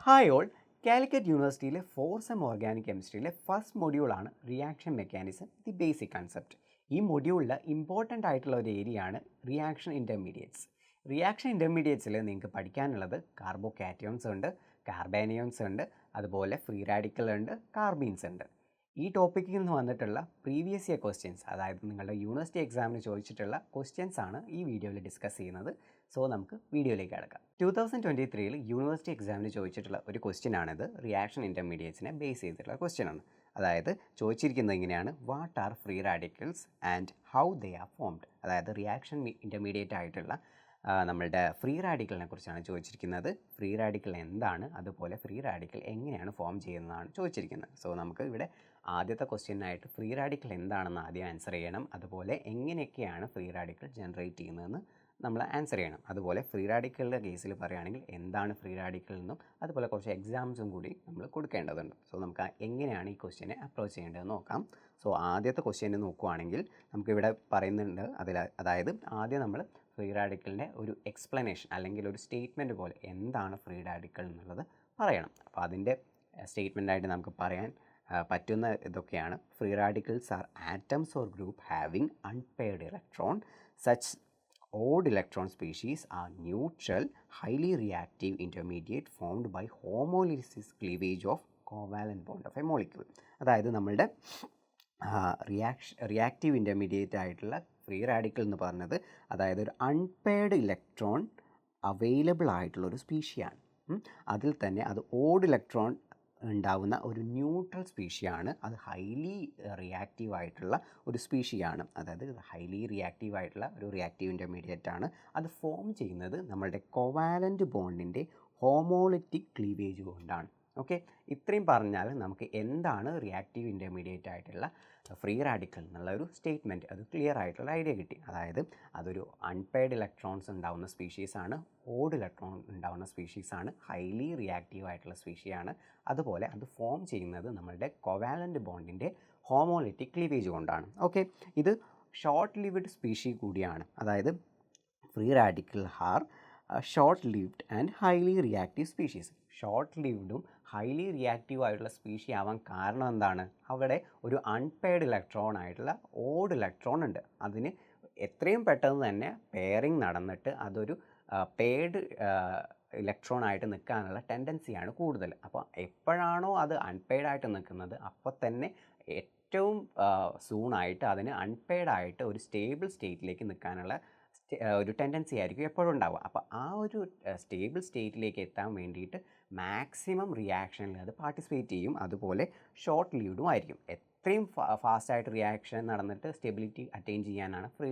Hi all, Calicut യൂണിവേഴ്സിറ്റിയിലെ fourth sem organic കെമിസ്ട്രിയിലെ first മൊഡ്യൂളാണ് reaction mechanism the basic concept. ഈ മൊഡ്യൂളിൽ ഇമ്പോർട്ടൻ്റ് ആയിട്ടുള്ള ഒരു ഏരിയ ആണ് റിയാക്ഷൻ ഇൻ്റർമീഡിയറ്റ്സ്. റിയാക്ഷൻ ഇൻ്റർമീഡിയറ്റ്സിൽ നിങ്ങൾക്ക് പഠിക്കാനുള്ളത് കാർബോകാറ്റയോൺസ് ഉണ്ട്, കാർബാനിയോൺസ് ഉണ്ട്, അതുപോലെ ഫ്രീ റാഡിക്കൽ ഉണ്ട്, കാർബീൻസ് ഉണ്ട്. ഈ ടോപ്പിക്കിൽ നിന്ന് വന്നിട്ടുള്ള പ്രീവിയസ് ഇയർ ക്വസ്റ്റ്യൻസ്, അതായത് നിങ്ങളുടെ യൂണിവേഴ്സിറ്റി എക്സാമിന് ചോദിച്ചിട്ടുള്ള ക്വസ്റ്റ്യൻസ് ആണ് ഈ വീഡിയോയിൽ ഡിസ്കസ് ചെയ്യുന്നത്. സോ നമുക്ക് വീഡിയോയിലേക്ക് കിടക്കാം. 2023 യൂണിവേഴ്സിറ്റി എക്സാമിന് ചോദിച്ചിട്ടുള്ള ഒരു ക്വസ്റ്റ്യൻ ആണിത്. റിയാക്ഷൻ ഇൻ്റർമീഡിയറ്റ്സിനെ ബേസ് ചെയ്തിട്ടുള്ള ക്വസ്റ്റ്യൻ ആണ്. അതായത് ചോദിച്ചിരിക്കുന്നത് ഇങ്ങനെയാണ്: what are free radicals and how they are formed. അതായത് റിയാക്ഷൻ ഇൻ്റർമീഡിയറ്റ് ആയിട്ടുള്ള നമ്മളുടെ ഫ്രീ റാഡിക്കലിനെ കുറിച്ചാണ് ചോദിച്ചിരിക്കുന്നത്. ഫ്രീ റാഡിക്കൽ എന്താണ്, അതുപോലെ ഫ്രീ റാഡിക്കൽ എങ്ങനെയാണ് ഫോം ചെയ്യുന്നതാണ് ചോദിച്ചിരിക്കുന്നത്. സോ നമുക്ക് ഇവിടെ ആദ്യത്തെ ക്വസ്റ്റ്യനായിട്ട് ഫ്രീ റാഡിക്കൽ എന്താണെന്ന് ആദ്യം ആൻസർ ചെയ്യണം. അതുപോലെ എങ്ങനെയൊക്കെയാണ് ഫ്രീ റാഡിക്കൽ ജനറേറ്റ് ചെയ്യുന്നതെന്ന് നമ്മൾ ആൻസർ ചെയ്യണം. അതുപോലെ ഫ്രീ റാഡിക്കലിൻ്റെ കേസിൽ പറയുകയാണെങ്കിൽ എന്താണ് ഫ്രീ റാഡിക്കൽ എന്നും അതുപോലെ കുറച്ച് എക്സാംസും കൂടി നമ്മൾ കൊടുക്കേണ്ടതുണ്ട്. സോ നമുക്ക് എങ്ങനെയാണ് ഈ ക്വസ്റ്റ്യനെ അപ്രോച്ച് ചെയ്യേണ്ടതെന്ന് നോക്കാം. സോ ആദ്യത്തെ ക്വസ്റ്റ്യന് നോക്കുകയാണെങ്കിൽ നമുക്കിവിടെ പറയുന്നുണ്ട് അതായത് ആദ്യം നമ്മൾ ഫ്രീ റാഡിക്കലിൻ്റെ ഒരു എക്സ്പ്ലനേഷൻ അല്ലെങ്കിൽ ഒരു സ്റ്റേറ്റ്മെൻറ്റ് പോലെ എന്താണ് ഫ്രീ റാഡിക്കൽ എന്നുള്ളത് പറയണം. അപ്പോൾ അതിൻ്റെ സ്റ്റേറ്റ്മെൻറ്റായിട്ട് നമുക്ക് പറയാൻ പറ്റുന്ന ഇതൊക്കെയാണ്: free radicals R atoms or group having unpaired electron. Such odd electron species are neutral, highly reactive intermediate formed by homolysis cleavage of covalent bond of a molecule. അതായത് നമ്മളുടെ റിയാക്റ്റീവ് ഇൻ്റർമീഡിയറ്റ് ആയിട്ടുള്ള ഫ്രീ റാഡിക്കൽ എന്ന് പറഞ്ഞത് അതായത് ഒരു unpaired electron available ആയിട്ടുള്ളൊരു സ്പീഷിയാണ്. അതിൽ തന്നെ അത് ഓഡ് ഇലക്ട്രോൺ ഉണ്ടാവുന്ന ഒരു ന്യൂട്രൽ സ്പീഷിയാണ്. അത് ഹൈലി റിയാക്റ്റീവ് ആയിട്ടുള്ള ഒരു സ്പീഷിയാണ്. അതായത് ഹൈലി റിയാക്റ്റീവ് ആയിട്ടുള്ള ഒരു റിയാക്റ്റീവ് ഇൻ്റർമീഡിയറ്റ് ആണ്. അത് ഫോം ചെയ്യുന്നത് നമ്മളുടെ കോവാലൻ്റ് ബോണ്ടിൻ്റെ ഹോമോളിറ്റിക് ക്ലീവേജ് കൊണ്ടാണ്. ഓക്കെ, ഇത്രയും പറഞ്ഞാൽ നമുക്ക് എന്താണ് റിയാക്റ്റീവ് ഇൻ്റർമീഡിയറ്റ് ആയിട്ടുള്ള ഫ്രീ റാഡിക്കൽ എന്നുള്ള ഒരു സ്റ്റേറ്റ്മെൻറ്റ്, അത് ക്ലിയർ ആയിട്ടുള്ള ഐഡിയ കിട്ടി. അതായത് അതൊരു അൺപെയർഡ് ഇലക്ട്രോൺസ് ഉണ്ടാവുന്ന സ്പീഷീസാണ്, ഓഡ് ഇലക്ട്രോൺ ഉണ്ടാവുന്ന സ്പീഷീസാണ്, ഹൈലി റിയാക്റ്റീവ് ആയിട്ടുള്ള സ്പീഷിയാണ്. അതുപോലെ അത് ഫോം ചെയ്യുന്നത് നമ്മളുടെ കോവാലൻ്റ് ബോണ്ടിൻ്റെ ഹോമോലിറ്റിക് ക്ലീവേജ് കൊണ്ടാണ്. ഓക്കെ, ഇത് ഷോർട്ട് ലിവ്ഡ് സ്പീഷി കൂടിയാണ്. അതായത് free radical are short lived and highly reactive species. Short ലിവ്ഡും ഹൈലി റിയാക്റ്റീവ് ആയിട്ടുള്ള സ്പീഷി ആവാൻ കാരണം എന്താണ്? അവിടെ ഒരു അൺപെയർഡ് ഇലക്ട്രോൺ ആയിട്ടുള്ള ഓഡ് ഇലക്ട്രോൺ ഉണ്ട്. അതിന് എത്രയും പെട്ടെന്ന് തന്നെ പെയറിങ് നടന്നിട്ട് അതൊരു പെയർഡ് ഇലക്ട്രോൺ ആയിട്ട് നിൽക്കാനുള്ള ടെൻഡൻസിയാണ് കൂടുതൽ. അപ്പോൾ എപ്പോഴാണോ അത് അൺപെയർഡ് ആയിട്ട് നിൽക്കുന്നത് അപ്പോൾ തന്നെ ഏറ്റവും സൂണായിട്ട് അതിന് അൺപെയർഡ് ആയിട്ട് ഒരു സ്റ്റേബിൾ സ്റ്റേറ്റിലേക്ക് നിൽക്കാനുള്ള ഒരു ടെൻഡൻസി ആയിരിക്കും എപ്പോഴും ഉണ്ടാവുക. അപ്പോൾ ആ ഒരു സ്റ്റേബിൾ സ്റ്റേറ്റിലേക്ക് എത്താൻ വേണ്ടിയിട്ട് മാക്സിമം റിയാക്ഷനിൽ അത് പാർട്ടിസിപ്പേറ്റ് ചെയ്യും. അതുപോലെ ഷോർട്ട് ലീവ്ഡും ആയിരിക്കും. എത്രയും ഫാസ്റ്റായിട്ട് റിയാക്ഷൻ നടന്നിട്ട് സ്റ്റെബിലിറ്റി അറ്റൈൻ ചെയ്യാനാണ് ഫ്രീ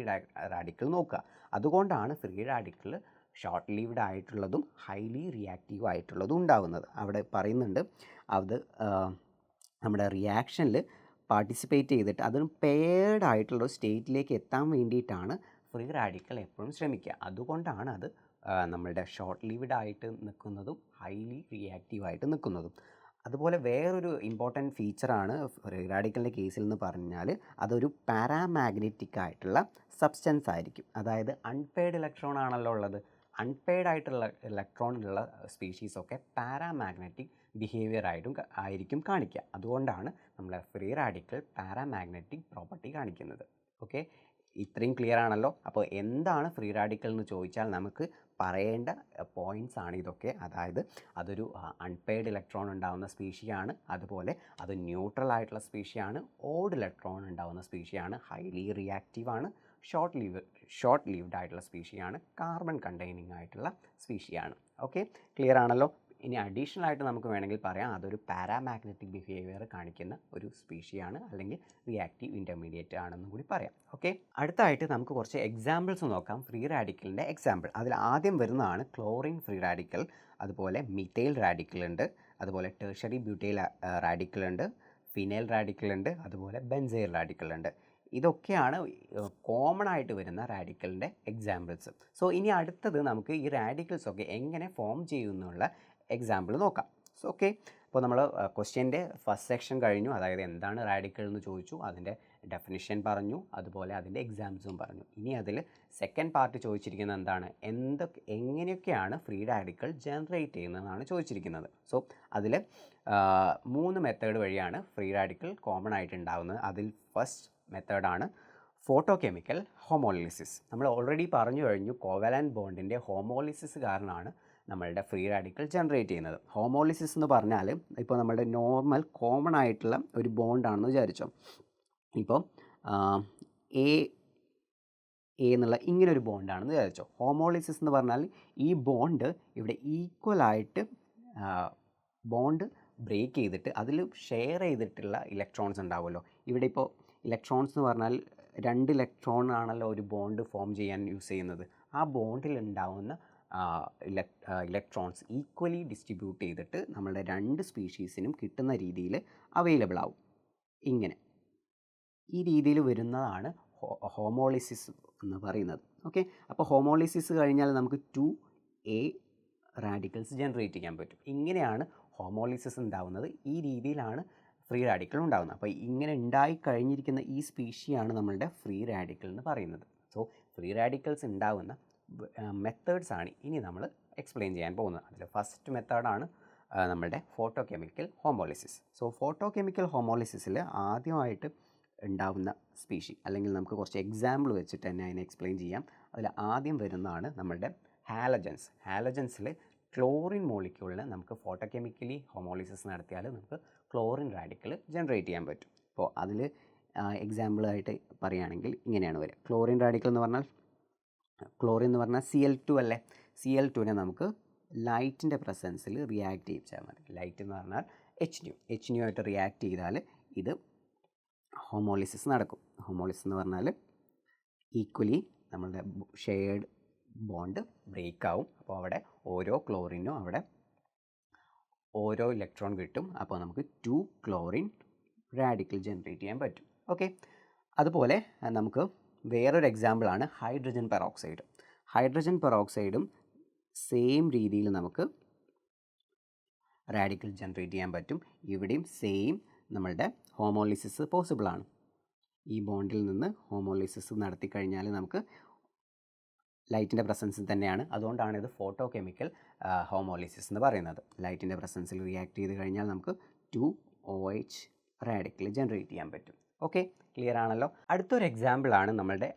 റാഡിക്കൽ നോക്കുക. അതുകൊണ്ടാണ് ഫ്രീ റാഡിക്കൽ ഷോർട്ട് ലീവ്ഡ് ആയിട്ടുള്ളതും ഹൈലി റിയാക്റ്റീവ് ആയിട്ടുള്ളതും ഉണ്ടാകുന്നത്. അവിടെ പറയുന്നുണ്ട് അത് നമ്മുടെ റിയാക്ഷനിൽ പാർട്ടിസിപ്പേറ്റ് ചെയ്തിട്ട് അതിന് പെയർഡ് ആയിട്ടുള്ള സ്റ്റേറ്റിലേക്ക് എത്താൻ വേണ്ടിയിട്ടാണ് ഫ്രീ റാഡിക്കൽ എപ്പോഴും ശ്രമിക്കുക. അതുകൊണ്ടാണ് അത് നമ്മളുടെ ഷോർട്ട് ലിവ്ഡ് ആയിട്ട് നിൽക്കുന്നതും ഹൈലി റിയാക്റ്റീവ് ആയിട്ട് നിൽക്കുന്നതും. അതുപോലെ വേറൊരു ഇമ്പോർട്ടൻറ്റ് ഫീച്ചറാണ് ഫ്രീ റാഡിക്കലിൻ്റെ കേസിൽ എന്ന് പറഞ്ഞാൽ അതൊരു പാരാമാഗ്നറ്റിക് ആയിട്ടുള്ള സബ്സ്റ്റൻസ് ആയിരിക്കും. അതായത് അൺപെയർഡ് ഇലക്ട്രോൺ ആണല്ലോ ഉള്ളത്. അൺപെയർഡ് ആയിട്ടുള്ള ഇലക്ട്രോണുള്ള സ്പീഷീസൊക്കെ പാരാമാഗ്നറ്റിക് ബിഹേവിയർ ആയിരിക്കും കാണിക്കുക. അതുകൊണ്ടാണ് നമ്മളെ ഫ്രീ റാഡിക്കൽ പാരാമാഗ്നറ്റിക് പ്രോപ്പർട്ടി കാണിക്കുന്നത്. ഓക്കെ, ഇത്രയും ക്ലിയർ ആണല്ലോ. അപ്പോൾ എന്താണ് ഫ്രീ റാഡിക്കൽ എന്ന് ചോദിച്ചാൽ നമുക്ക് പറയേണ്ട പോയിൻറ്റ്സ് ആണ് ഇതൊക്കെ. അതായത് അതൊരു അൺപെയർഡ് ഇലക്ട്രോൺ ഉണ്ടാകുന്ന സ്പീഷിയാണ്. അതുപോലെ അത് ന്യൂട്രൽ ആയിട്ടുള്ള സ്പീഷിയാണ്. ഓഡ് ഇലക്ട്രോൺ ഉണ്ടാകുന്ന സ്പീഷിയാണ്. ഹൈലി റിയാക്റ്റീവ് ആണ്. ഷോർട്ട് ലീവ്ഡ് ആയിട്ടുള്ള സ്പീഷിയാണ്. കാർബൺ കണ്ടെയ്നിങ് ആയിട്ടുള്ള സ്പീഷിയാണ്. ഓക്കെ, ക്ലിയർ ആണല്ലോ. ഇനി അഡീഷണൽ ആയിട്ട് നമുക്ക് വേണമെങ്കിൽ പറയാം അതൊരു പാരാമാഗ്നറ്റിക് ബിഹേവിയർ കാണിക്കുന്ന ഒരു സ്പീഷിയാണ്, അല്ലെങ്കിൽ റിയാക്റ്റീവ് ഇൻ്റർമീഡിയറ്റ് ആണെന്നും കൂടി പറയാം. ഓക്കെ, അടുത്തായിട്ട് നമുക്ക് കുറച്ച് എക്സാമ്പിൾസ് നോക്കാം. ഫ്രീ റാഡിക്കലിൻ്റെ എക്സാമ്പിൾ അതിൽ ആദ്യം വരുന്നതാണ് ക്ലോറിൻ ഫ്രീ റാഡിക്കൽ. അതുപോലെ മിഥൈൽ റാഡിക്കൽ ഉണ്ട്. അതുപോലെ ടെർഷറി ബ്യൂട്ടൈൽ റാഡിക്കൽ ഉണ്ട്. ഫിനൈൽ റാഡിക്കൽ ഉണ്ട്. അതുപോലെ ബെൻസൈൽ റാഡിക്കൽ ഉണ്ട്. ഇതൊക്കെയാണ് കോമൺ ആയിട്ട് വരുന്ന റാഡിക്കലിൻ്റെ എക്സാമ്പിൾസ്. സോ ഇനി അടുത്തത് നമുക്ക് ഈ റാഡിക്കൽസൊക്കെ എങ്ങനെ ഫോം ചെയ്യുന്നുള്ള എക്സാമ്പിൾ നോക്കാം. ഓക്കെ. അപ്പോൾ നമ്മൾ ക്വസ്റ്റ്യൻ്റെ ഫസ്റ്റ് സെക്ഷൻ കഴിഞ്ഞു. അതായത് എന്താണ് റാഡിക്കൽ എന്ന് ചോദിച്ചു, അതിൻ്റെ ഡെഫിനിഷൻ പറഞ്ഞു, അതുപോലെ അതിൻ്റെ എക്സാംസും പറഞ്ഞു. ഇനി അതിൽ സെക്കൻഡ് പാർട്ട് ചോദിച്ചിരിക്കുന്നത് എന്താണ്, എങ്ങനെയൊക്കെയാണ് ഫ്രീ റാഡിക്കൽ ജനറേറ്റ് ചെയ്യുന്നതെന്നാണ് ചോദിച്ചിരിക്കുന്നത്. സോ അതിൽ 3 മെത്തേഡ് വഴിയാണ് ഫ്രീ റാഡിക്കൽ കോമൺ ആയിട്ട് ഉണ്ടാകുന്നത്. അതിൽ ഫസ്റ്റ് മെത്തേഡാണ് ഫോട്ടോ കെമിക്കൽ ഹോമോളിസിസ്. നമ്മൾ ഓൾറെഡി പറഞ്ഞു കഴിഞ്ഞു, കോവാലന്റ് ബോണ്ടിൻ്റെ ഹോമോളിസിസ് കാരണമാണ് നമ്മളുടെ ഫ്രീ റാഡിക്കൽ ജനറേറ്റ് ചെയ്യുന്നത്. ഹോമോളിസിസ് എന്ന് പറഞ്ഞാൽ ഇപ്പോൾ നമ്മുടെ നോർമൽ കോമൺ ആയിട്ടുള്ള ഒരു ബോണ്ടാണെന്ന് വിചാരിച്ചോ. ഇപ്പോൾ എ എന്നുള്ള ഇങ്ങനൊരു ബോണ്ടാണെന്ന് വിചാരിച്ചോ. ഹോമോളിസിസ് എന്ന് പറഞ്ഞാൽ ഈ ബോണ്ട് ഇവിടെ ഈക്വലായിട്ട് ബോണ്ട് ബ്രേക്ക് ചെയ്തിട്ട് അതിൽ ഷെയർ ചെയ്തിട്ടുള്ള ഇലക്ട്രോൺസ് ഉണ്ടാവുമല്ലോ. ഇവിടെ ഇപ്പോൾ ഇലക്ട്രോൺസ് എന്ന് പറഞ്ഞാൽ 2 ഇലക്ട്രോൺ ആണല്ലോ ഒരു ബോണ്ട് ഫോം ചെയ്യാൻ യൂസ് ചെയ്യുന്നത്. ആ ബോണ്ടിൽ ഉണ്ടാവുന്ന ഇലക്ട്രോൺസ് ഈക്വലി ഡിസ്ട്രിബ്യൂട്ട് ചെയ്തിട്ട് നമ്മളുടെ 2 സ്പീഷീസിനും കിട്ടുന്ന രീതിയിൽ അവൈലബിൾ ആവും. ഇങ്ങനെ ഈ രീതിയിൽ വരുന്നതാണ് ഹോമോളിസിസ് എന്ന് പറയുന്നത്. ഓക്കെ. അപ്പോൾ ഹോമോളിസിസ് കഴിഞ്ഞാൽ നമുക്ക് 2A റാഡിക്കൽസ് ജനറേറ്റ് ചെയ്യാൻ പറ്റും. ഇങ്ങനെയാണ് ഹോമോളിസിസ് ഉണ്ടാവുന്നത്. ഈ രീതിയിലാണ് ഫ്രീ റാഡിക്കൽ ഉണ്ടാകുന്നത്. അപ്പോൾ ഇങ്ങനെ ഉണ്ടായി കഴിഞ്ഞിരിക്കുന്ന ഈ സ്പീഷിയാണ് നമ്മളുടെ ഫ്രീ റാഡിക്കൽ എന്ന് പറയുന്നത്. സോ ഫ്രീ റാഡിക്കൽസ് ഉണ്ടാകുന്ന മെത്തേഡ്സ് ആണ് ഇനി നമ്മൾ എക്സ്പ്ലെയിൻ ചെയ്യാൻ പോകുന്നത്. അതിൽ ഫസ്റ്റ് മെത്തേഡാണ് നമ്മളുടെ photo chemical homolysis. So photo chemical ഹോമോളിസിസിൽ ആദ്യമായിട്ട് ഉണ്ടാവുന്ന സ്പീഷി, അല്ലെങ്കിൽ നമുക്ക് കുറച്ച് എക്സാമ്പിൾ വെച്ചിട്ട് തന്നെ അതിനെ എക്സ്പ്ലെയിൻ ചെയ്യാം. അതിൽ ആദ്യം വരുന്നതാണ് നമ്മളുടെ ഹാലജൻസ്. ഹാലജൻസിൽ ക്ലോറിൻ മോളിക്യൂളിന് നമുക്ക് ഫോട്ടോ കെമിക്കലി ഹോമോളിസിസ് നടത്തിയാൽ നമുക്ക് ക്ലോറിൻ റാഡിക്കൽ ജനറേറ്റ് ചെയ്യാൻ പറ്റും. അപ്പോൾ അതിൽ എക്സാമ്പിളായിട്ട് പറയുകയാണെങ്കിൽ ഇങ്ങനെയാണ് വരിക. ക്ലോറിൻ റാഡിക്കൽ എന്ന് പറഞ്ഞാൽ, ക്ലോറിൻ എന്ന് പറഞ്ഞാൽ Cl2 അല്ലേ. Cl2നെ നമുക്ക് ലൈറ്റിൻ്റെ പ്രസൻസിൽ റിയാക്ട് ചെയ്യിച്ചാൽ മതി. ലൈറ്റ് എന്ന് പറഞ്ഞാൽ HNu ആയിട്ട് റിയാക്ട് ചെയ്താൽ ഇത് ഹോമോളിസിസ് നടക്കും. ഹോമോളിസിസ് എന്ന് പറഞ്ഞാൽ ഈക്വലി നമ്മളുടെ ഷെയർഡ് ബോണ്ട് ബ്രേക്ക് ആവും. അപ്പോൾ അവിടെ ഓരോ ക്ലോറിനും അവിടെ ഓരോ ഇലക്ട്രോൺ കിട്ടും. അപ്പോൾ നമുക്ക് 2 ക്ലോറിൻ റാഡിക്കൽ ജനറേറ്റ് ചെയ്യാൻ പറ്റും. ഓക്കെ. അതുപോലെ നമുക്ക് വേറൊരു എക്സാമ്പിളാണ് ഹൈഡ്രജൻ പെറോക്സൈഡ്. ഹൈഡ്രജൻ പെറോക്സൈഡും സെയിം രീതിയിൽ നമുക്ക് റാഡിക്കൽ ജനറേറ്റ് ചെയ്യാൻ പറ്റും. ഇവിടെയും സെയിം നമ്മളുടെ ഹോമോളിസിസ് പോസിബിളാണ്. ഈ ബോണ്ടിൽ നിന്ന് ഹോമോളിസിസ് നടത്തി കഴിഞ്ഞാൽ നമുക്ക് ലൈറ്റിൻ്റെ പ്രസൻസിൽ തന്നെയാണ്. അതുകൊണ്ടാണ് ഇത് ഫോട്ടോ കെമിക്കൽ ഹോമോളിസിസ് എന്ന് പറയുന്നത്. ലൈറ്റിൻ്റെ പ്രസൻസിൽ റിയാക്ട് ചെയ്ത് കഴിഞ്ഞാൽ നമുക്ക് 2OH റാഡിക്കൽ ജനറേറ്റ് ചെയ്യാൻ പറ്റും. ഓക്കെ, ക്ലിയർ ആണല്ലോ. അടുത്തൊരു എക്സാമ്പിളാണ് നമ്മളുടെ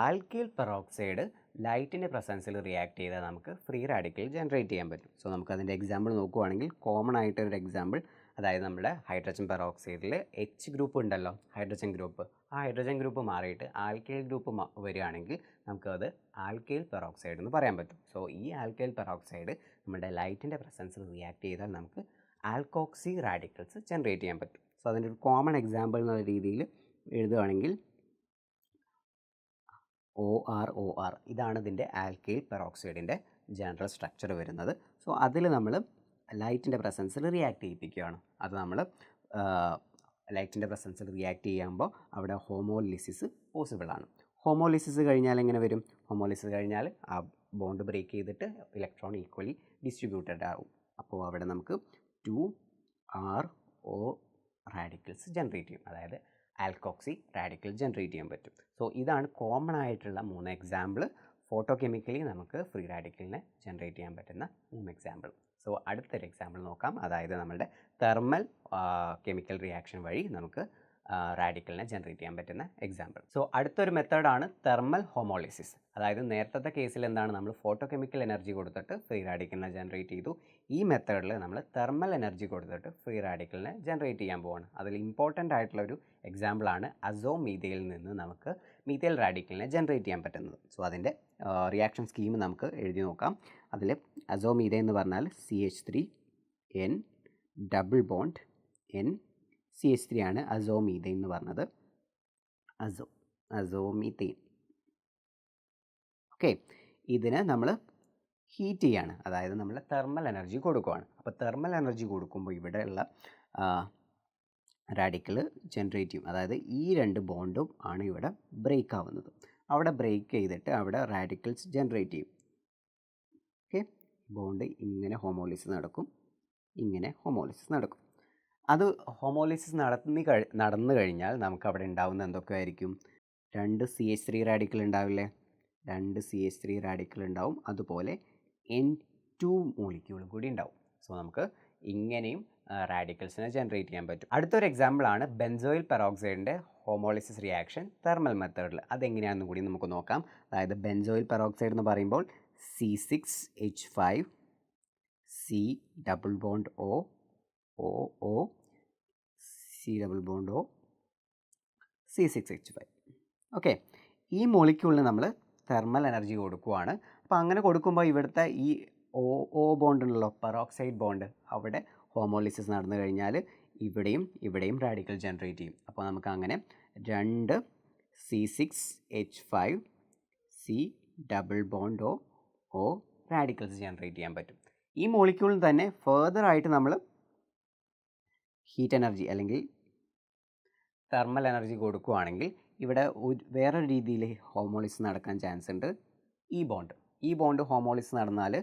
ആൽക്കൈൽ പെറോക്സൈഡ് ലൈറ്റിൻ്റെ പ്രസൻസിൽ റിയാക്ട് ചെയ്താൽ നമുക്ക് ഫ്രീ റാഡിക്കൽ ജനറേറ്റ് ചെയ്യാൻ പറ്റും. സോ നമുക്കതിൻ്റെ എക്സാമ്പിൾ നോക്കുകയാണെങ്കിൽ കോമൺ ആയിട്ടൊരു എക്സാമ്പിൾ, അതായത് നമ്മുടെ ഹൈഡ്രജൻ പെറോക്സൈഡിൽ H ഗ്രൂപ്പ് ഉണ്ടല്ലോ, ഹൈഡ്രജൻ ഗ്രൂപ്പ്. ആ ഹൈഡ്രജൻ ഗ്രൂപ്പ് മാറിയിട്ട് ആൽക്കൈൽ ഗ്രൂപ്പ് വരികയാണെങ്കിൽ നമുക്കത് ആൽക്കൈൽ പെറോക്സൈഡ് എന്ന് പറയാൻ പറ്റും. സോ ഈ ആൽക്കൈൽ പെറോക്സൈഡ് നമ്മുടെ ലൈറ്റിൻ്റെ പ്രസൻസിൽ റിയാക്ട് ചെയ്താൽ നമുക്ക് ആൽക്കോക്സി റാഡിക്കൽസ് ജനറേറ്റ് ചെയ്യാൻ പറ്റും. സോ അതിൻ്റെ ഒരു കോമൺ എക്സാമ്പിൾ എന്നുള്ള രീതിയിൽ എഴുതുകയാണെങ്കിൽ OR ഇതാണ് ഇതിൻ്റെ ആൽക്കൈൽ പെറോക്സൈഡിൻ്റെ ജനറൽ സ്ട്രക്ചർ വരുന്നത്. സോ അതിൽ നമ്മൾ ലൈറ്റിൻ്റെ പ്രസൻസിൽ റിയാക്ട് ചെയ്യിപ്പിക്കുകയാണ്. അത് നമ്മൾ ലൈറ്റിൻ്റെ പ്രസൻസിൽ റിയാക്ട് ചെയ്യുമ്പോൾ അവിടെ ഹോമോലിസിസ് പോസിബിളാണ്. ഹോമോലിസിസ് കഴിഞ്ഞാൽ എങ്ങനെ വരും? ഹോമോലിസിസ് കഴിഞ്ഞാൽ ആ ബോണ്ട് ബ്രേക്ക് ചെയ്തിട്ട് ഇലക്ട്രോൺ ഈക്വലി ഡിസ്ട്രിബ്യൂട്ടഡ് ആവും. അപ്പോൾ അവിടെ നമുക്ക് 2RO റാഡിക്കൽസ് ജനറേറ്റ് ചെയ്യും, അതായത് ആൽക്കോക്സി റാഡിക്കൽ ജനറേറ്റ് ചെയ്യാൻ പറ്റും. സോ ഇതാണ് കോമൺ ആയിട്ടുള്ള 3 എക്സാമ്പിൾ. ഫോട്ടോ കെമിക്കലി നമുക്ക് ഫ്രീ റാഡിക്കലിനെ ജനറേറ്റ് ചെയ്യാൻ പറ്റുന്ന 3 എക്സാമ്പിൾ. സോ അടുത്തൊരു എക്സാമ്പിൾ നോക്കാം. അതായത് നമ്മുടെ തെർമൽ കെമിക്കൽ റിയാക്ഷൻ വഴി നമുക്ക് റാഡിക്കലിനെ ജനറേറ്റ് ചെയ്യാൻ പറ്റുന്ന എക്സാമ്പിൾ. സോ അടുത്തൊരു മെത്തേഡാണ് തെർമൽ ഹോമോളിസിസ്. അതായത് നേരത്തെ കേസിൽ എന്താണ്, നമ്മൾ ഫോട്ടോ കെമിക്കൽ എനർജി കൊടുത്തിട്ട് ഫ്രീ റാഡിക്കലിനെ ജനറേറ്റ് ചെയ്തു. ഈ മെത്തേഡിൽ നമ്മൾ തെർമൽ എനർജി കൊടുത്തിട്ട് ഫ്രീ റാഡിക്കലിനെ ജനറേറ്റ് ചെയ്യാൻ പോവാണ്. അതിൽ ഇമ്പോർട്ടൻ്റ് ആയിട്ടുള്ളൊരു എക്സാമ്പിളാണ് അസോമീഥയിൽ നിന്ന് നമുക്ക് മീഥൈൽ റാഡിക്കലിനെ ജനറേറ്റ് ചെയ്യാൻ പറ്റുന്നത്. സോ അതിൻ്റെ റിയാക്ഷൻ സ്കീം നമുക്ക് എഴുതി നോക്കാം. അതിൽ അസോമീഥൈൻ എന്ന് പറഞ്ഞാൽ CH3N double bond N CH3 ആണ് അസോമീഥൈൻ എന്ന് പറഞ്ഞത്. അസോമീഥൈൻ. ഓക്കെ, ഇതിന് നമ്മൾ ഹീറ്റ് ചെയ്യാണ്, അതായത് നമ്മൾ തെർമൽ എനർജി കൊടുക്കുകയാണ്. അപ്പോൾ തെർമൽ എനർജി കൊടുക്കുമ്പോൾ ഇവിടെയുള്ള റാഡിക്കൽ ജനറേറ്റ് ചെയ്യും. അതായത് ഈ 2 ബോണ്ടും ആണ് ഇവിടെ ബ്രേക്ക് ആവുന്നത്. അവിടെ ബ്രേക്ക് ചെയ്തിട്ട് അവിടെ റാഡിക്കൽസ് ജനറേറ്റ് ചെയ്യും. ഓക്കെ, ബോണ്ട് ഇങ്ങനെ ഹോമോളിസിസ് നടക്കും. ഇങ്ങനെ ഹോമോളിസിസ് നടക്കും. അത് ഹോമോളിസിസ് നടന്നു കഴിഞ്ഞാൽ നമുക്ക് അവിടെ ഉണ്ടാവുന്ന എന്തൊക്കെയായിരിക്കും? 2 CH3 റാഡിക്കൽ ഉണ്ടാവില്ലേ? 2 CH3 റാഡിക്കൽ ഉണ്ടാവും. അതുപോലെ N2 മോളിക്യൂളും കൂടി ഉണ്ടാവും. സോ നമുക്ക് ഇങ്ങനെയും റാഡിക്കൽസിനെ ജനറേറ്റ് ചെയ്യാൻ പറ്റും. അടുത്തൊരു എക്സാമ്പിളാണ് ബെൻസോയിൽ പെറോക്സൈഡിൻ്റെ ഹോമോളിസിസ് റിയാക്ഷൻ തെർമൽ മെത്തേഡിൽ. അതെങ്ങനെയാണെന്ന് കൂടി നമുക്ക് നോക്കാം. അതായത് ബെൻസോയിൽ പെറോക്സൈഡ് എന്ന് പറയുമ്പോൾ C6H5 C double bond O OO C double bond O C6H5. Okay, ഈ മോളിക്യൂളിന് നമ്മൾ തെർമൽ എനർജി കൊടുക്കുവാണ്. അപ്പോൾ അങ്ങനെ കൊടുക്കുമ്പോൾ ഇവിടുത്തെ ഈ OO ബോണ്ട് ഉണ്ടല്ലോ, പെറോക്സൈഡ് ബോണ്ട്, അവിടെ ഹോമോളിസിസ് നടന്നു കഴിഞ്ഞാൽ ഇവിടെയും റാഡിക്കൽ ജനറേറ്റ് ചെയ്യും. അപ്പോൾ നമുക്ക് അങ്ങനെ 2 C6H5 C double bond O radicals generate ചെയ്യാൻ പറ്റും. ഈ മോളിക്യൂളിൽ തന്നെ ഫേർദർ ആയിട്ട് നമ്മൾ ഹീറ്റ് എനർജി അല്ലെങ്കിൽ തെർമൽ എനർജി കൊടുക്കുകയാണെങ്കിൽ ഇവിടെ വേറൊരു രീതിയിൽ ഹോമോളിസിസ് നടക്കാൻ ചാൻസ് ഉണ്ട്. ഈ ബോണ്ട് ഹോമോളിസിസ് നടന്നാൽ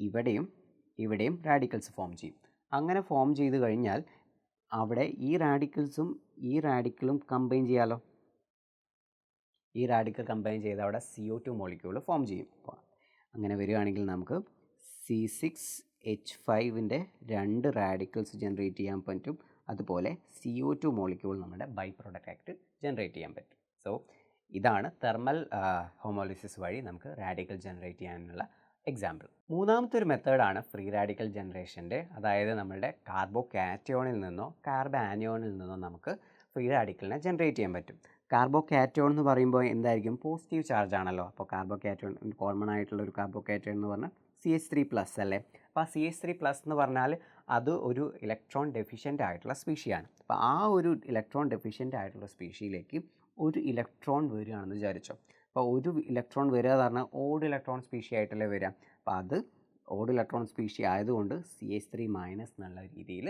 ഇവിടെയും റാഡിക്കൽസ് ഫോം ചെയ്യും. അങ്ങനെ ഫോം ചെയ്ത് കഴിഞ്ഞാൽ അവിടെ ഈ റാഡിക്കലും കമ്പൈൻ ചെയ്യാലോ. ഈ റാഡിക്കൽ കമ്പൈൻ ചെയ്ത് അവിടെ CO2 മോളിക്യൂൾ ഫോം ചെയ്യും. അങ്ങനെ വരികയാണെങ്കിൽ നമുക്ക് C6H5ൻ്റെ 2 റാഡിക്കൽസ് ജനറേറ്റ് ചെയ്യാൻ പറ്റും. അതുപോലെ CO2 മോളിക്യൂൾ നമ്മുടെ ബൈ പ്രോഡക്റ്റ് ആയിട്ട് ജനറേറ്റ് ചെയ്യാൻ പറ്റും. സോ ഇതാണ് തെർമൽ ഹോമോളിസിസ് വഴി നമുക്ക് റാഡിക്കൽ ജനറേറ്റ് ചെയ്യാനുള്ള എക്സാമ്പിൾ. മൂന്നാമത്തെ ഒരു മെത്തേഡാണ് ഫ്രീ റാഡിക്കൽ ജനറേഷൻ്റെ. അതായത് നമ്മളുടെ കാർബോകാറ്റയോണിൽ നിന്നോ കാർബാനിയോണിൽ നിന്നോ നമുക്ക് ഫ്രീ റാഡിക്കലിനെ ജനറേറ്റ് ചെയ്യാൻ പറ്റും. കാർബോകാറ്റയോൺ എന്ന് പറയുമ്പോൾ എന്തായിരിക്കും? പോസിറ്റീവ് ചാർജ് ആണല്ലോ. അപ്പോൾ കാർബോകാറ്റയോൺ കോമൺ ആയിട്ടുള്ള ഒരു കാർബോകാറ്റയോൺ എന്ന് പറഞ്ഞാൽ CH3+ അല്ലേ. അപ്പോൾ ആ CH3+ എന്ന് പറഞ്ഞാൽ അത് ഒരു ഇലക്ട്രോൺ ഡെഫിഷ്യൻ്റ് ആയിട്ടുള്ള സ്പീഷിയാണ്. അപ്പോൾ ആ ഒരു ഇലക്ട്രോൺ ഡെഫിഷ്യൻ്റ് ആയിട്ടുള്ള സ്പീഷിയിലേക്ക് ഒരു ഇലക്ട്രോൺ വരികയാണെന്ന് വിചാരിച്ചോ. അപ്പോൾ ഒരു ഇലക്ട്രോൺ വരിക എന്ന് പറഞ്ഞാൽ ഓഡ് ഇലക്ട്രോൺ സ്പീഷി ആയിട്ടല്ലേ വരിക. അപ്പോൾ അത് ഓഡ് ഇലക്ട്രോൺ സ്പീഷി ആയതുകൊണ്ട് CH3- എന്നുള്ള രീതിയിൽ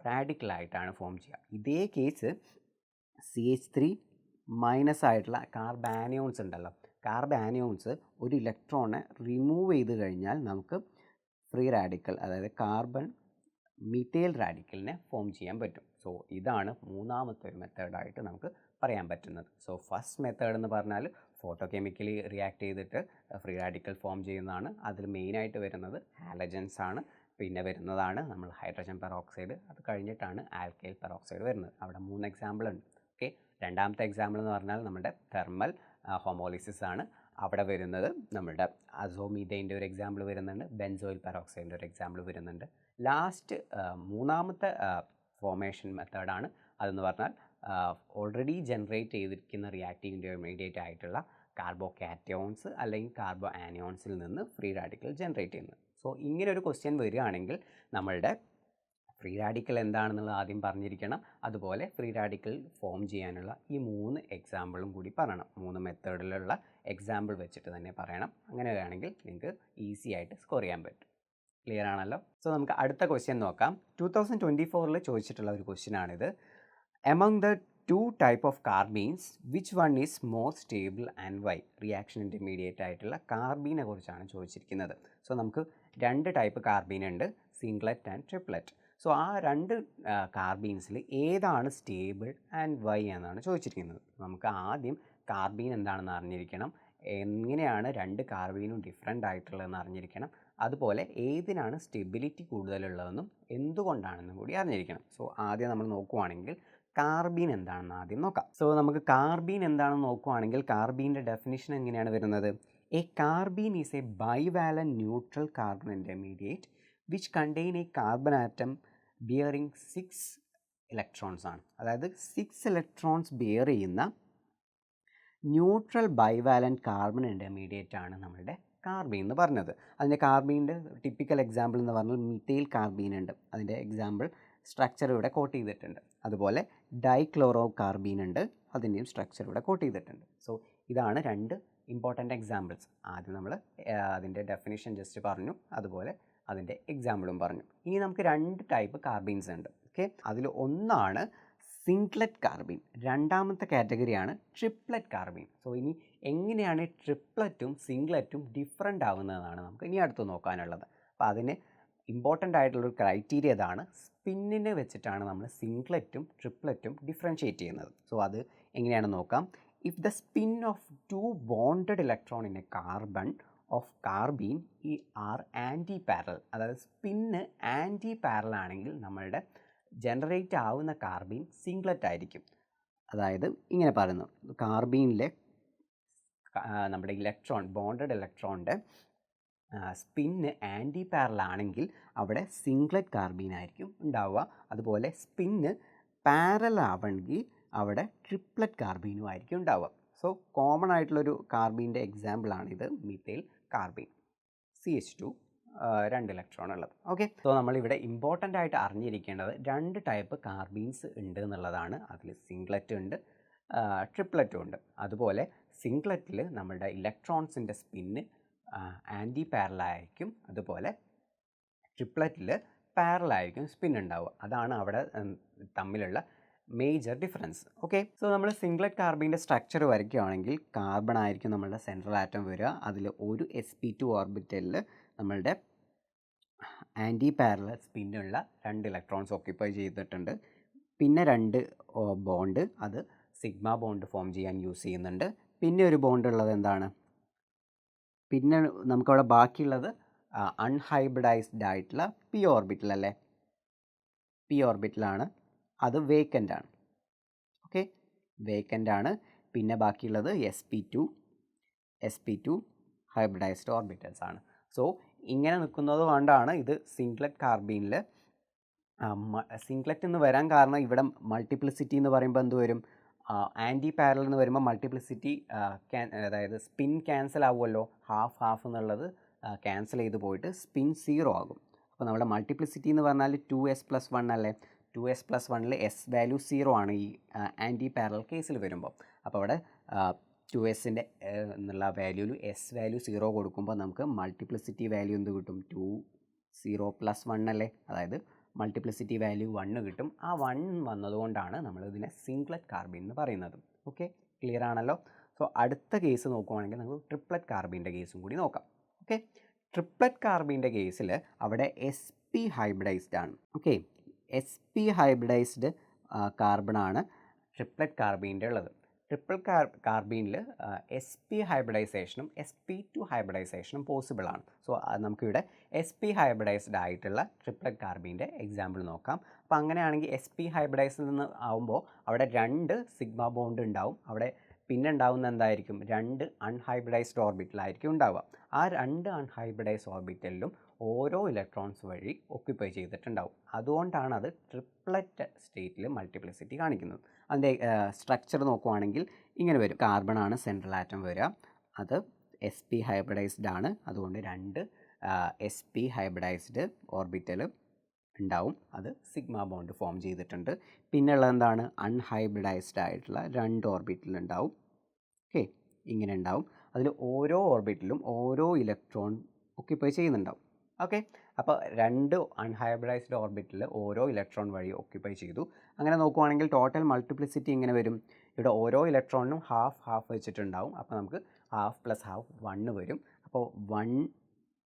റാഡിക്കലായിട്ടാണ് ഫോം ചെയ്യുക. ഇതേ കേസ് CH3- ആയിട്ടുള്ള കാർബാനിയോൺസ് ഉണ്ടല്ലോ, കാർബാനിയോൺസ് ഒരു ഇലക്ട്രോണെ റിമൂവ് ചെയ്ത് കഴിഞ്ഞാൽ നമുക്ക് ഫ്രീ റാഡിക്കൽ, അതായത് കാർബൺ മീഥൈൽ റാഡിക്കലിനെ ഫോം ചെയ്യാൻ പറ്റും. സോ ഇതാണ് മൂന്നാമത്തെ ഒരു മെത്തേഡായിട്ട് നമുക്ക് പറയാൻ പറ്റുന്നത്. സോ ഫസ്റ്റ് മെത്തേഡ് എന്ന് പറഞ്ഞാൽ ഫോട്ടോ കെമിക്കലി റിയാക്ട് ചെയ്തിട്ട് ഫ്രീ റാഡിക്കൽ ഫോം ചെയ്യുന്നതാണ്. അതിൽ മെയിനായിട്ട് വരുന്നത് ഹാലജൻസ് ആണ്. പിന്നെ വരുന്നതാണ് നമ്മൾ ഹൈഡ്രജൻ പെറോക്സൈഡ്. അത് കഴിഞ്ഞിട്ടാണ് ആൽക്കൈൽ പെറോക്സൈഡ് വരുന്നത്. അവിടെ 3 എക്സാമ്പിൾ ഉണ്ട്. ഓക്കെ, രണ്ടാമത്തെ എക്സാമ്പിൾ എന്ന് പറഞ്ഞാൽ നമ്മുടെ തെർമൽ ഹോമോളിസിസ് ആണ്. അവിടെ വരുന്നത് നമ്മുടെ അസോമീഥൈൻ്റെ ഒരു എക്സാമ്പിൾ വരുന്നുണ്ട്, ബെൻസോയിൽ പെറോക്സൈഡിൻ്റെ ഒരു എക്സാമ്പിൾ വരുന്നുണ്ട്. ലാസ്റ്റ് മൂന്നാമത്തെ ഫോർമേഷൻ മെത്തേഡാണ്. അതെന്ന് പറഞ്ഞാൽ ഓൾറെഡി ജനറേറ്റ് ചെയ്തിരിക്കുന്ന റിയാക്റ്റീവ് ഇൻ്റർമീഡിയറ്റ് ആയിട്ടുള്ള കാർബോകാറ്റയോൺസ് അല്ലെങ്കിൽ കാർബോ ആനിയോൺസിൽ നിന്ന് ഫ്രീ റാഡിക്കൽ ജനറേറ്റ് ചെയ്യുന്നത്. സോ ഇങ്ങനെ ഒരു ക്വസ്റ്റ്യൻ വരികയാണെങ്കിൽ നമ്മളുടെ ഫ്രീ റാഡിക്കൽ എന്താണെന്നുള്ളത് ആദ്യം പറഞ്ഞിരിക്കണം. അതുപോലെ ഫ്രീ റാഡിക്കൽ ഫോം ചെയ്യാനുള്ള ഈ 3 എക്സാമ്പിളും കൂടി പറയണം. 3 മെത്തേഡിലുള്ള എക്സാമ്പിൾ വെച്ചിട്ട് തന്നെ പറയണം. അങ്ങനെ വേണമെങ്കിൽ നിങ്ങൾക്ക് ഈസി ആയിട്ട് സ്കോർ ചെയ്യാൻ പറ്റും. ക്ലിയർ ആണല്ലോ. സോ നമുക്ക് അടുത്ത ക്വസ്റ്റ്യൻ നോക്കാം. 2024 ചോദിച്ചിട്ടുള്ള ഒരു ക്വസ്റ്റ്യൻ ആണിത്. Among the 2 type of carbines, which one is more stable and why? Reaction intermediate ആയിട്ടുള്ള കാർബീനെ കുറിച്ചാണ് ചോദിച്ചിരിക്കുന്നത്. സോ നമുക്ക് 2 ടൈപ്പ് കാർബീൻ ഉണ്ട്, സിംഗ്ലറ്റ് ആൻഡ് ട്രിപ്ലറ്റ്. സോ ആ 2 കാർബീൻസിൽ ഏതാണ് സ്റ്റേബിൾ ആൻഡ് വൈ എന്നാണ് ചോദിച്ചിരിക്കുന്നത്. നമുക്ക് ആദ്യം കാർബീൻ എന്താണെന്ന് അറിഞ്ഞിരിക്കണം, എങ്ങനെയാണ് 2 കാർബീനും ഡിഫറെൻ്റ് ആയിട്ടുള്ളതെന്ന് അറിഞ്ഞിരിക്കണം, അതുപോലെ ഏതിനാണ് സ്റ്റെബിലിറ്റി കൂടുതലുള്ളതെന്നും എന്തുകൊണ്ടാണെന്നും കൂടി അറിഞ്ഞിരിക്കണം. സോ ആദ്യം നമ്മൾ നോക്കുവാണെങ്കിൽ കാർബീൻ എന്താണെന്ന് ആദ്യം നോക്കാം. സോ നമുക്ക് കാർബീൻ എന്താണെന്ന് നോക്കുവാണെങ്കിൽ കാർബീൻ്റെ ഡെഫിനിഷൻ എങ്ങനെയാണ് വരുന്നത്? A carbene is a bivalent neutral carbon intermediate which contain a carbon atom bearing 6 electrons ആണ്. അതായത് 6 ഇലക്ട്രോൺസ് ബിയർ ചെയ്യുന്ന ന്യൂട്രൽ ബൈവാലന്റ് കാർബൺ ഇൻ്റർമീഡിയറ്റ് ആണ് നമ്മളുടെ കാർബീൻ എന്ന് പറഞ്ഞത്. അതിൻ്റെ കാർബീൻ്റെ ടിപ്പിക്കൽ എക്സാമ്പിൾ എന്ന് പറഞ്ഞാൽ മിഥൈൽ കാർബീൻ ഉണ്ട്. അതിൻ്റെ എക്സാമ്പിൾ സ്ട്രക്ചർ ഇവിടെ കോട്ട് ചെയ്തിട്ടുണ്ട്. അതുപോലെ ഡൈക്ലോറോ കാർബീൻ ഉണ്ട്, അതിൻ്റെയും സ്ട്രക്ചർ ഇവിടെ കോട്ട് ചെയ്തിട്ടുണ്ട്. സോ ഇതാണ് 2 ഇമ്പോർട്ടൻ്റ് എക്സാമ്പിൾസ്. ആദ്യം നമ്മൾ അതിൻ്റെ ഡെഫിനിഷൻ ജസ്റ്റ് പറഞ്ഞു, അതുപോലെ അതിൻ്റെ എക്സാമ്പിളും പറഞ്ഞു. ഇനി നമുക്ക് 2 ടൈപ്പ് കാർബീൻസ് ഉണ്ട്. ഓക്കെ, അതിൽ ഒന്നാണ് സിംഗ്ലറ്റ് കാർബീൻ, രണ്ടാമത്തെ കാറ്റഗറിയാണ് ട്രിപ്ലറ്റ് കാർബീൻ. സോ ഇനി എങ്ങനെയാണ് ട്രിപ്ലറ്റും സിംഗ്ലറ്റും ഡിഫറെൻ്റ് ആവുന്നതെന്നാണ് നമുക്ക് ഇനി അടുത്ത് നോക്കാനുള്ളത്. അപ്പോൾ അതിന് ഇമ്പോർട്ടൻ്റ് ആയിട്ടുള്ളൊരു ക്രൈറ്റീരിയ ഇതാണ്. സ്പിന്നിനെ വെച്ചിട്ടാണ് നമ്മൾ സിംഗ്ലറ്റും ട്രിപ്ലറ്റും ഡിഫറൻഷ്യേറ്റ് ചെയ്യുന്നത്. സോ അത് എങ്ങനെയാണെന്ന് നോക്കാം. If the spin of 2 bonded electron in a carbon of carbene ഈ ആർ ആൻറ്റി പാരലൽ, അതായത് സ്പിന്ന് ആൻറ്റി പാരലൽ ആണെങ്കിൽ നമ്മളുടെ ജനറേറ്റ് ആവുന്ന കാർബീൻ സിംഗ്ലറ്റ് ആയിരിക്കും. അതായത് ഇങ്ങനെ പറയുന്നു, കാർബീനിലെ നമ്മുടെ ഇലക്ട്രോൺ ബോണ്ടഡ് ഇലക്ട്രോണിൻ്റെ സ്പിന്ന് ആൻറ്റി പാരലൽ ആണെങ്കിൽ അവിടെ സിംഗ്ലറ്റ് കാർബീൻ ആയിരിക്കും ഉണ്ടാവുക. അതുപോലെ സ്പിന്ന് പാരലൽ ആവണമെങ്കിൽ അവിടെ ട്രിപ്ലറ്റ് കാർബീനും ആയിരിക്കും ഉണ്ടാവുക. സോ കോമൺ ആയിട്ടുള്ളൊരു കാർബീൻ്റെ എക്സാമ്പിളാണിത്, മീഥൈൽ കാർബീൻ, CH2 2 ഇലക്ട്രോൺ ഉള്ളത്. ഓക്കെ, സോ നമ്മളിവിടെ ഇമ്പോർട്ടൻ്റ് ആയിട്ട് അറിഞ്ഞിരിക്കേണ്ടത് 2 ടൈപ്പ് കാർബീൻസ് ഉണ്ട് എന്നുള്ളതാണ്. അതിൽ സിംഗ്ലറ്റ് ഉണ്ട്, ട്രിപ്ലറ്റും ഉണ്ട്. അതുപോലെ സിംഗ്ലറ്റിൽ നമ്മുടെ ഇലക്ട്രോൺസിൻ്റെ സ്പിന്ന് ആൻറ്റി പാരലൽ ആയിരിക്കും, അതുപോലെ ട്രിപ്ലറ്റിൽ പാരലൽ ആയിരിക്കും സ്പിൻ ഉണ്ടാവുക. അതാണ് അവിടെ തമ്മിലുള്ള മേജർ ഡിഫറൻസ്. ഓക്കെ, സോ നമ്മൾ സിംഗ്ലറ്റ് കാർബീൻ്റെ സ്ട്രക്ചർ വരയ്ക്കുകയാണെങ്കിൽ കാർബൺ ആയിരിക്കും നമ്മളുടെ സെൻട്രൽ ആറ്റം വരിക. അതിൽ ഒരു sp2 ഓർബിറ്റലിൽ നമ്മളുടെ ആൻറ്റി പാരലൽ സ്പിന്നുള്ള 2 ഇലക്ട്രോൺസ് ഓക്യുപ്പൈ ചെയ്തിട്ടുണ്ട്. പിന്നെ 2 ബോണ്ട്, അത് സിഗ്മ ബോണ്ട് ഫോം ചെയ്യാൻ യൂസ് ചെയ്യുന്നുണ്ട്. പിന്നെ ഒരു ബോണ്ട് ഉള്ളത് എന്താണ്, പിന്നെ നമുക്കവിടെ ബാക്കിയുള്ളത് അൺഹൈബ്രിഡൈസ്ഡ് ആയിട്ടുള്ള p ഓർബിറ്റൽ അല്ലേ, p ഓർബിറ്റലാണ്, അത് വേക്കൻ്റ് ആണ്. ഓക്കെ, വേക്കൻ്റ് ആണ്. പിന്നെ ബാക്കിയുള്ളത് sp2 ഹൈബ്രിഡൈസ്ഡ് ഓർബിറ്റൽസ് ആണ്. സോ ഇങ്ങനെ നിൽക്കുന്നത് കൊണ്ടാണ് ഇത് സിംഗ്ലറ്റ് കാർബീനിൽ സിംഗ്ലറ്റ് എന്ന് വരാൻ കാരണം. ഇവിടെ മൾട്ടിപ്ലിസിറ്റി എന്ന് പറയുമ്പോൾ എന്ത് വരും, ആൻറ്റി പാരലൽ എന്ന് വരുമ്പോൾ മൾട്ടിപ്ലിസിറ്റി അതായത് സ്പിൻ ക്യാൻസൽ ആവുമല്ലോ, ഹാഫ് എന്നുള്ളത് ക്യാൻസൽ ചെയ്ത് പോയിട്ട് സ്പിൻ 0 ആകും. അപ്പോൾ നമ്മുടെ മൾട്ടിപ്ലിസിറ്റി എന്ന് പറഞ്ഞാൽ 2s+1 അല്ലേ, 2s+1ൽ s വാല്യൂ 0 ആണ് ഈ ആൻറ്റി പാരലൽ കേസിൽ വരുമ്പോൾ. അപ്പോൾ അവിടെ 2s എന്നുള്ള വാല്യൂവിൽ s വാല്യൂ 0 കൊടുക്കുമ്പോൾ നമുക്ക് മൾട്ടിപ്ലിസിറ്റി വാല്യൂ എന്ത് കിട്ടും, 2 0 + 1 അല്ലേ, അതായത് മൾട്ടിപ്ലിസിറ്റി വാല്യൂ 1 കിട്ടും. ആ 1 വന്നതുകൊണ്ടാണ് നമ്മളിതിനെ സിംഗ്ലറ്റ് കാർബീൻ എന്ന് പറയുന്നത്. ഓക്കെ, ക്ലിയർ ആണല്ലോ. സോ അടുത്ത കേസ് നോക്കുവാണെങ്കിൽ നമുക്ക് ട്രിപ്ലറ്റ് കാർബീൻ്റെ കേസും കൂടി നോക്കാം. ഓക്കെ, ട്രിപ്ലറ്റ് കാർബീൻ്റെ കേസിൽ അവിടെ sp ഹൈബ്രിഡൈസ്ഡ് ആണ്. ഓക്കെ, sp ഹൈബ്രിഡൈസ്ഡ് കാർബണാണ് ട്രിപ്ലറ്റ് കാർബീൻ്റെ ഉള്ളത്. ട്രിപ്പിൾ കാർബീനിൽ sp ഹൈബ്രിഡൈസേഷനും sp2 ഹൈബ്രിഡൈസേഷനും പോസിബിൾ ആണ്. സോ നമുക്കിവിടെ sp ഹൈബ്രിഡൈസ്ഡ് ആയിട്ടുള്ള ട്രിപ്ലറ്റ് കാർബീൻ്റെ എക്സാമ്പിൾ നോക്കാം. അപ്പോൾ അങ്ങനെയാണെങ്കിൽ sp ഹൈബ്രിഡൈസിൽ നിന്ന് ആവുമ്പോൾ അവിടെ 2 സിഗ്മ ബോണ്ട് ഉണ്ടാവും. അവിടെ പിന്നെ ഉണ്ടാവുന്ന എന്തായിരിക്കും, 2 അൺഹൈബ്രിഡൈസ്ഡ് ഓർബിറ്റലായിരിക്കും ഉണ്ടാവുക. ആ 2 അൺഹൈബ്രിഡൈസ്ഡ് ഓർബിറ്റലിലും ഓരോ ഇലക്ട്രോൺസ് വഴി ഒക്യുപ്പൈ ചെയ്തിട്ടുണ്ടാവും. അതുകൊണ്ടാണ് അത് ട്രിപ്ലറ്റ് സ്റ്റേറ്റിൽ മൾട്ടിപ്ലിസിറ്റി കാണിക്കുന്നത്. അതിൻ്റെ സ്ട്രക്ചർ നോക്കുവാണെങ്കിൽ ഇങ്ങനെ വരും. കാർബൺ ആണ് സെൻട്രൽ ആറ്റം വരിക, അത് sp ഹൈബ്രിഡൈസ്ഡ് ആണ്, അതുകൊണ്ട് 2 sp ഹൈബ്രിഡൈസ്ഡ് ഓർബിറ്റൽ ഉണ്ടാവും, അത് സിഗ്മ ബോണ്ട് ഫോം ചെയ്തിട്ടുണ്ട്. പിന്നെയുള്ളത് എന്താണ്, അൺഹൈബ്രിഡൈസ്ഡ് ആയിട്ടുള്ള 2 ഓർബിറ്റൽ ഉണ്ടാവും. ഓക്കെ, ഇങ്ങനെ ഉണ്ടാവും. അതിൽ ഓരോ ഓർബിറ്റലും ഓരോ ഇലക്ട്രോൺ ഒക്യുപ്പൈ ചെയ്യുന്നുണ്ടാവും. ഓക്കെ, അപ്പോൾ 2 അൺഹൈബ്രിഡൈസ്ഡ് ഓർബിറ്റിൽ ഓരോ ഇലക്ട്രോൺ വഴി ഒക്യുപ്പൈ ചെയ്തു. അങ്ങനെ നോക്കുവാണെങ്കിൽ ടോട്ടൽ മൾട്ടിപ്ലിസിറ്റി ഇങ്ങനെ വരും. ഇവിടെ ഓരോ ഇലക്ട്രോണിനും ഹാഫ് വെച്ചിട്ടുണ്ടാവും. അപ്പോൾ നമുക്ക് ഹാഫ് + ഹാഫ് 1 വരും. അപ്പോൾ 1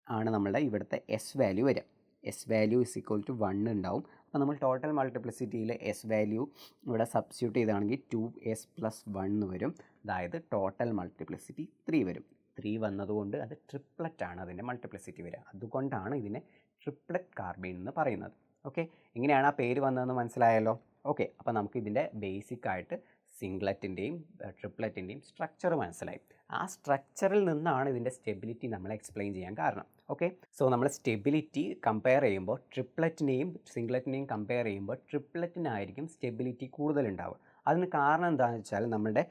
ആണ് നമ്മളുടെ ഇവിടുത്തെ എസ് വാല്യൂ വരിക. എസ് വാല്യൂ = 1 ഉണ്ടാവും. അപ്പോൾ നമ്മൾ ടോട്ടൽ മൾട്ടിപ്ലിസിറ്റിയിൽ എസ് വാല്യൂ ഇവിടെ സബ്സ്റ്റിറ്റ്യൂട്ട് ചെയ്താണെങ്കിൽ 2s + 1 വരും. അതായത് ടോട്ടൽ മൾട്ടിപ്ലിസിറ്റി 3 വരും. 3 വന്നതുകൊണ്ട് അത് ട്രിപ്ലറ്റ് ആണ് അതിൻ്റെ മൾട്ടിപ്ലിസിറ്റി വരിക. അതുകൊണ്ടാണ് ഇതിനെ ട്രിപ്ലറ്റ് കാർബീൻ എന്ന് പറയുന്നത്. ഓക്കെ, എങ്ങനെയാണ് ആ പേര് വന്നതെന്ന് മനസ്സിലായല്ലോ. ഓക്കെ, അപ്പോൾ നമുക്ക് ഇതിൻ്റെ ബേസിക്കായിട്ട് സിംഗ്ലറ്റിൻ്റെയും ട്രിപ്ലറ്റിൻ്റെയും സ്ട്രക്ചർ മനസ്സിലായി. ആ സ്ട്രക്ചറിൽ നിന്നാണ് ഇതിൻ്റെ സ്റ്റെബിലിറ്റി നമ്മൾ എക്സ്പ്ലെയിൻ ചെയ്യാൻ കാരണം. ഓക്കെ, സോ നമ്മൾ സ്റ്റെബിലിറ്റി കമ്പയർ ചെയ്യുമ്പോൾ ട്രിപ്ലറ്റിനെയും സിംഗ്ലറ്റിനെയും കമ്പയർ ചെയ്യുമ്പോൾ ട്രിപ്ലറ്റിനായിരിക്കും സ്റ്റെബിലിറ്റി കൂടുതലുണ്ടാവുക. അതിന് കാരണം എന്താണെന്ന് വെച്ചാൽ നമ്മുടെ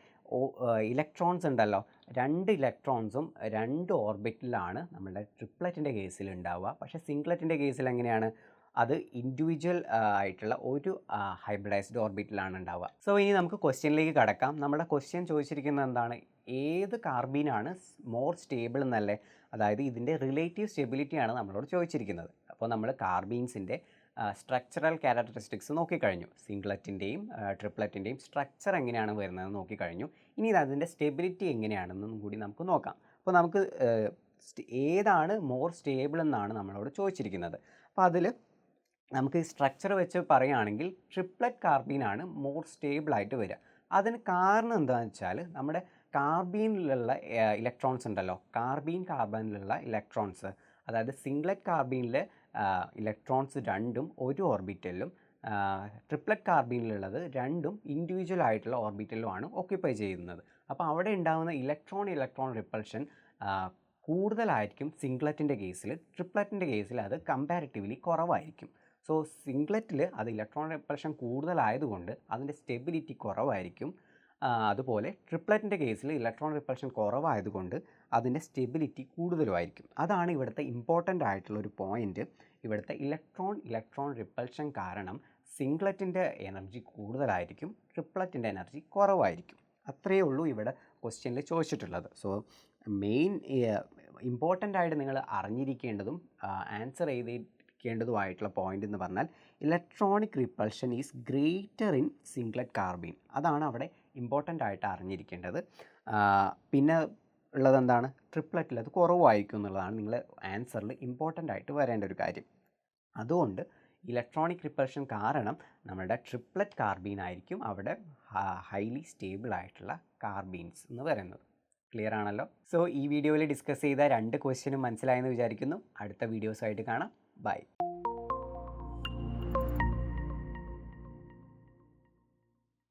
ഇലക്ട്രോൺസ് ഉണ്ടല്ലോ, 2 ഇലക്ട്രോൺസും 2 ഓർബിറ്റിലാണ് നമ്മുടെ ട്രിപ്ലറ്റിൻ്റെ കേസിൽ ഉണ്ടാവുക. പക്ഷേ സിംഗ്ലറ്റിൻ്റെ കേസിൽ എങ്ങനെയാണ്, അത് ഇൻഡിവിജ്വൽ ആയിട്ടുള്ള ഒരു ഹൈബ്രിഡൈസ്ഡ് ഓർബിറ്റിലാണ് ഉണ്ടാവുക. സോ ഇനി നമുക്ക് ക്വസ്റ്റ്യനിലേക്ക് കടക്കാം. നമ്മുടെ ക്വസ്റ്റ്യൻ ചോദിച്ചിരിക്കുന്നത് എന്താണ്, ഏത് കാർബീനാണ് മോർ സ്റ്റേബിൾ എന്നല്ലേ, അതായത് ഇതിൻ്റെ റിലേറ്റീവ് സ്റ്റെബിലിറ്റിയാണ് നമ്മളോട് ചോദിച്ചിരിക്കുന്നത്. അപ്പോൾ നമ്മൾ കാർബീൻസിൻ്റെ സ്ട്രക്ചറൽ ക്യാരക്ടറിസ്റ്റിക്സ് നോക്കിക്കഴിഞ്ഞു. സിംഗ്ലറ്റിൻ്റെയും ട്രിപ്ലറ്റിൻ്റെയും സ്ട്രക്ചർ എങ്ങനെയാണ് വരുന്നതെന്ന് നോക്കിക്കഴിഞ്ഞു. ഇനി അതിൻ്റെ സ്റ്റെബിലിറ്റി എങ്ങനെയാണെന്നും കൂടി നമുക്ക് നോക്കാം. അപ്പോൾ നമുക്ക് ഏതാണ് മോർ സ്റ്റേബിൾ എന്നാണ് നമ്മളോട് ചോദിച്ചിരിക്കുന്നത്. അപ്പോൾ അതിൽ നമുക്ക് ഈ സ്ട്രക്ചർ വെച്ച് പറയുകയാണെങ്കിൽ ട്രിപ്ലറ്റ് കാർബീനാണ് മോർ സ്റ്റേബിളായിട്ട് വരിക. അതിന് കാരണം എന്താണെന്ന് വെച്ചാൽ നമ്മുടെ കാർബീനിലുള്ള ഇലക്ട്രോൺസ് ഉണ്ടല്ലോ, കാർബണിലുള്ള ഇലക്ട്രോൺസ്, അതായത് സിംഗ്ലറ്റ് കാർബീനിലെ ഇലക്ട്രോൺസ് രണ്ടും ഒരു ഓർബിറ്റലിലും ട്രിപ്ലറ്റ് കാർബീനിലുള്ളത് രണ്ടും ഇൻഡിവിജ്വൽ ആയിട്ടുള്ള ഓർബിറ്റലിലുമാണ് ഓക്യുപ്പൈ ചെയ്യുന്നത്. അപ്പോൾ അവിടെ ഉണ്ടാകുന്ന ഇലക്ട്രോൺ റിപ്പൾഷൻ കൂടുതലായിരിക്കും സിംഗ്ലറ്റിൻ്റെ കേസിൽ. ട്രിപ്ലറ്റിൻ്റെ കേസിൽ അത് കമ്പാരിറ്റീവ്ലി കുറവായിരിക്കും. സോ സിംഗ്ലറ്റിൽ അത് ഇലക്ട്രോൺ റിപ്പൾഷൻ കൂടുതലായതുകൊണ്ട് അതിൻ്റെ സ്റ്റെബിലിറ്റി കുറവായിരിക്കും. അതുപോലെ ട്രിപ്ലറ്റിൻ്റെ കേസിൽ ഇലക്ട്രോൺ റിപ്പൾഷൻ കുറവായതുകൊണ്ട് അതിൻ്റെ സ്റ്റെബിലിറ്റി കൂടുതലുമായിരിക്കും. അതാണ് ഇവിടുത്തെ ഇമ്പോർട്ടൻ്റ് ആയിട്ടുള്ള ഒരു പോയിൻ്റ്. ഇവിടുത്തെ ഇലക്ട്രോൺ റിപ്പൾഷൻ കാരണം സിംഗ്ലറ്റിൻ്റെ എനർജി കൂടുതലായിരിക്കും, ട്രിപ്ലറ്റിൻ്റെ എനർജി കുറവായിരിക്കും. അത്രയേ ഉള്ളൂ ഇവിടെ ക്വസ്റ്റ്യനിൽ ചോദിച്ചിട്ടുള്ളത്. സോ മെയിൻ ഇമ്പോർട്ടൻ്റ് ആയിട്ട് നിങ്ങൾ അറിഞ്ഞിരിക്കേണ്ടതും ആൻസർ ചെയ്തിരിക്കേണ്ടതുമായിട്ടുള്ള പോയിൻ്റ് എന്ന് പറഞ്ഞാൽ electronic repulsion is greater in singlet carbene. അതാണ് അവിടെ ഇമ്പോർട്ടൻ്റ് ആയിട്ട് അറിഞ്ഞിരിക്കേണ്ടത്. പിന്നെ ഉള്ളത് എന്താണ്, ട്രിപ്ലറ്റിൽ അത് കുറവായിരിക്കും എന്നുള്ളതാണ് നിങ്ങൾ ആൻസറിൽ ഇമ്പോർട്ടൻ്റ് ആയിട്ട് വരേണ്ട ഒരു കാര്യം. അതുകൊണ്ട് ഇലക്ട്രോണിക് റിപ്പൾഷൻ കാരണം നമ്മുടെ ട്രിപ്ലറ്റ് കാർബീൻ ആയിരിക്കും അവിടെ ഹൈലി സ്റ്റേബിൾ ആയിട്ടുള്ള കാർബീൻസ് എന്ന് പറയുന്നത്. ക്ലിയർ ആണല്ലോ? സോ ഈ വീഡിയോയിൽ ഡിസ്കസ് ചെയ്ത 2 ക്വസ്റ്റ്യനും മനസ്സിലായെന്ന് വിചാരിക്കുന്നു. അടുത്ത വീഡിയോസായിട്ട് കാണാം. ബൈ.